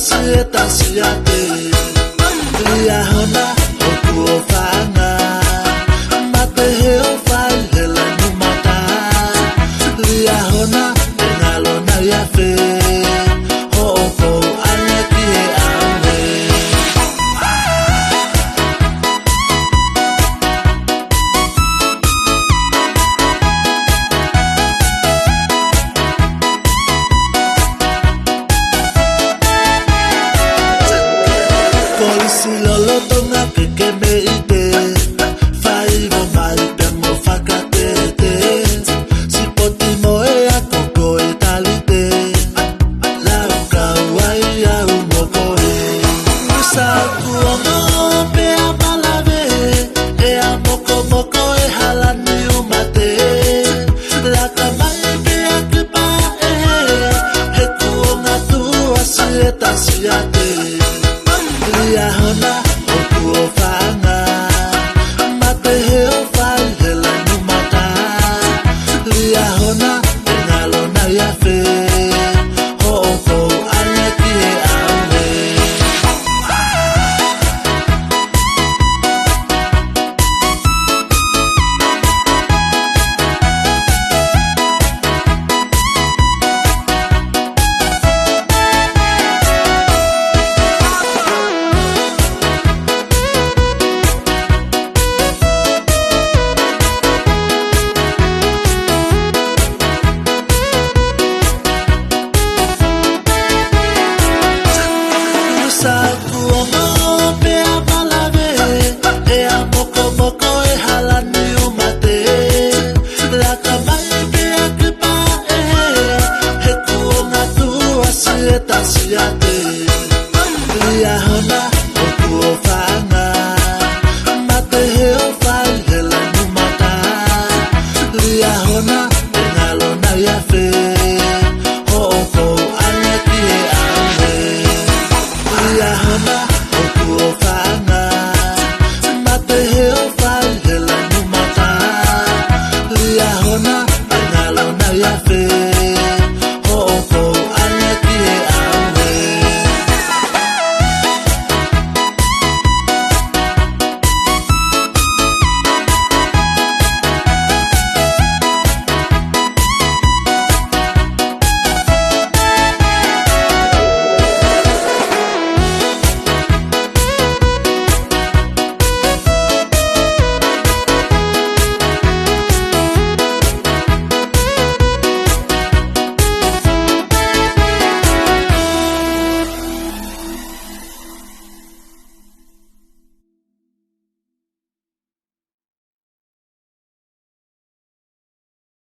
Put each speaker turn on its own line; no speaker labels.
sieta siate lia hona o kuo fanga mate heo fai hela no mata lia hona ngalo na ya fe ho ko ane ki e awe si lolo tonga que me ite fai vo mai per mo fakatete si poti moe a koko e talite la uka wai a umoko e sa kuono pe a malave e a moko moko e halani umate la kamai pe a kipa e he kuonga tu asieta siate lia hona o kuo fanga mate heo fai hela no mata lia hona ngalo na ya fe ho ko ane ki e awe siate lia hona o kuo fanga mate heo fai hela no mata lia hona ngalo na ya fe ho ko ane ki e awe lia hona